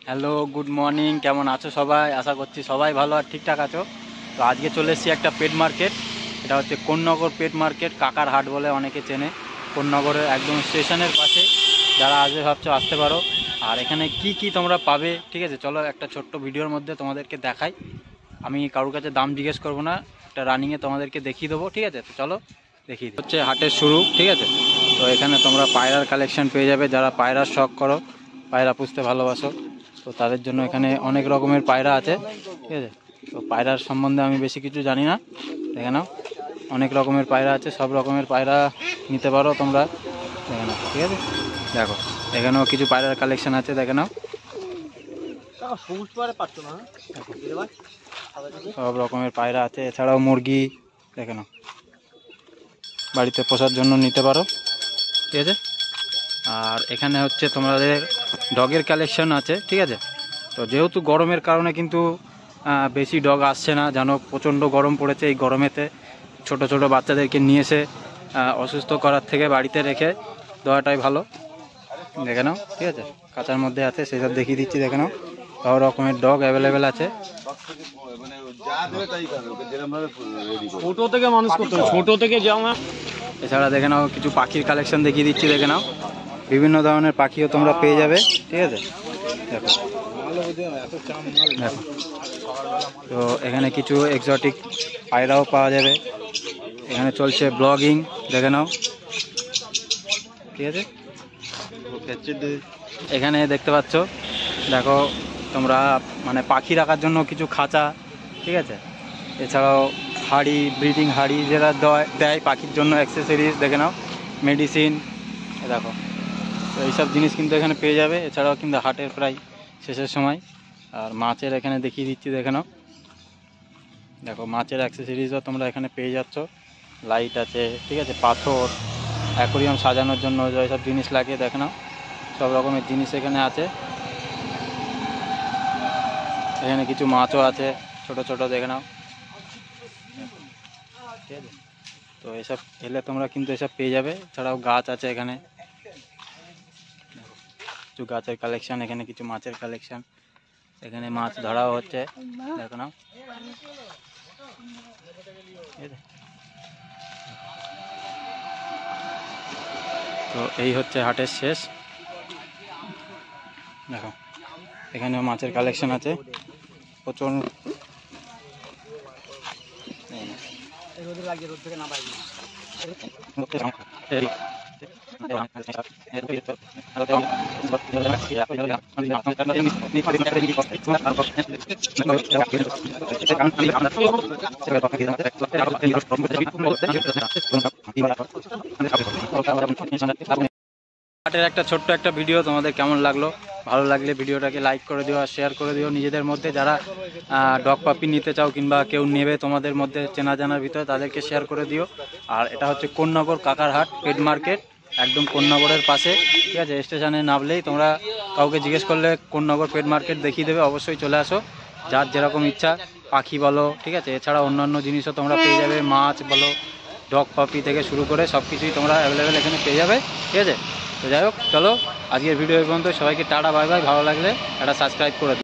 Hello, good morning. কেমন আছো সবাই? আশা করছি সবাই ভালো আর ঠিকঠাক আছো। তো আজকে চলে এসেছি একটা পেট মার্কেট। এটা হচ্ছে কোন্নগর পেট মার্কেট, কাকার হাট বলে অনেকে চেনে। কোন্নগরের একদম স্টেশনের পাশে। যারা আসবে ভাবছো আসতে পারো। আর এখানে কি কি তোমরা পাবে, ঠিক আছে, চলো একটা ছোট্ট ভিডিওর মধ্যে তোমাদেরকে দেখাই। আমি কারোর কাছে দাম জিজ্ঞেস করবো না, একটা রানিংয়ে তোমাদেরকে দেখিয়ে দেবো, ঠিক আছে? তো চলো দেখিয়ে দিই। হচ্ছে হাটের শুরু, ঠিক আছে। তো এখানে তোমরা পায়রার কালেকশন পেয়ে যাবে। যারা পায়রার শখ করো, পায়রা পুষতে ভালোবাসো, তো তাদের জন্য এখানে অনেক রকমের পায়রা আছে, ঠিক আছে। তো পায়রার সম্বন্ধে আমি বেশি কিছু জানি না, দেখে নাও। অনেক রকমের পায়রা আছে, সব রকমের পায়রা নিতে পারো তোমরা, দেখে নাও, ঠিক আছে। দেখো এখানেও কিছু পায়রার কালেকশন আছে, দেখে নাও। সব রকমের পায়রা আছে, এছাড়াও মুরগি, দেখে নাও, বাড়িতে পোষার জন্য নিতে পারো, ঠিক আছে। আর এখানে হচ্ছে তোমাদের ডগের কালেকশন আছে, ঠিক আছে। তো যেহেতু গরমের কারণে কিন্তু বেশি ডগ আসছে না, জানো প্রচণ্ড গরম পড়েছে। এই গরমেতে ছোট ছোট বাচ্চাদেরকে নিয়ে এসে অসুস্থ করার থেকে বাড়িতে রেখে দেওয়াটাই ভালো, দেখে নাও, ঠিক আছে। কাঁচার মধ্যে আছে, সেসব দেখিয়ে দিচ্ছি, দেখে নাও। সব রকমের ডগ অ্যাভেলেবেল আছে। ছোট থেকে মানুষ করতে হবে, ছোট থেকে জামা। এছাড়া দেখে নাও কিছু পাখির কালেকশন দেখিয়ে দিচ্ছি, দেখে নাও। বিভিন্ন ধরনের পাখিও তোমরা পেয়ে যাবে, ঠিক আছে। দেখো দেখো, তো এখানে কিছু এক্সোটিক পায়রাও পাওয়া যাবে। এখানে চলছে ব্লগিং, দেখে নাও, ঠিক আছে। এখানে দেখতে পাচ্ছ, দেখো তোমরা, মানে পাখি রাখার জন্য কিছু খাঁচা, ঠিক আছে। এছাড়াও হাঁড়ি, ব্রিডিং হাঁড়ি যেটা দেয় পাখির জন্য, অ্যাক্সেসরিজ, দেখে নাও, মেডিসিন, দেখো। তো এইসব জিনিস কিন্তু এখানে পেয়ে যাবে। এছাড়াও কিন্তু হাটের প্রায় শেষের সময়। আর মাছের এখানে দেখিয়ে দিচ্ছি, দেখে নাও। দেখো মাছের অ্যাক্সেসরিজও তোমরা এখানে পেয়ে যাচ্ছ। লাইট আছে, ঠিক আছে, পাথর, অ্যাকোরিয়াম সাজানোর জন্য যেসব জিনিস লাগে, দেখে নাও, সব রকমের জিনিস এখানে আছে। এখানে কিছু মাছও আছে, ছোট ছোট, দেখে নাও, ঠিক আছে। তো এসব এলে তোমরা কিন্তু এসব পেয়ে যাবে। এছাড়াও গাছ আছে এখানে, কিছু গাছের কালেকশন, এখানে কিছু মাছের কালেকশন। এখানে মাছ ধরাও হচ্ছে, দেখো নাও, ঠিক আছে। তো এই হচ্ছে হাটের শেষ, দেখো এখানেও মাছের কালেকশন আছে প্রচুর। হাটের একটা ছোট্ট একটা ভিডিও তোমাদের কেমন লাগলো? ভালো লাগলে ভিডিওটাকে লাইক করে দিও আর শেয়ার করে দিও নিজেদের মধ্যে। যারা ডগ পাপি নিতে চাও কিংবা কেউ নেবে তোমাদের মধ্যে চেনা জানার ভিতরে, তাদেরকে শেয়ার করে দিও। আর এটা হচ্ছে কোন্নগর কাকার হাট পেট মার্কেট, একদম কোন্নগরের পাশে, ঠিক আছে। স্টেশনে নামলেই তোমরা কাউকে জিজ্ঞেস করলে কোন্নগর পেট মার্কেট দেখিয়ে দেবে। অবশ্যই চলে আসো, যার যেরকম ইচ্ছা, পাখি বলো, ঠিক আছে। এছাড়া অন্যান্য জিনিসও তোমরা পেয়ে যাবে, মাছ বলো, ডগ পাপি থেকে শুরু করে সব কিছুই তোমরা অ্যাভেলেবেল এখানে পেয়ে যাবে, ঠিক আছে। তো যাই হোক, চলো আজকের ভিডিও এই পর্যন্ত। সবাইকে টাটা, বাই বাই। ভালো লাগলে একটা সাবস্ক্রাইব করে দিও।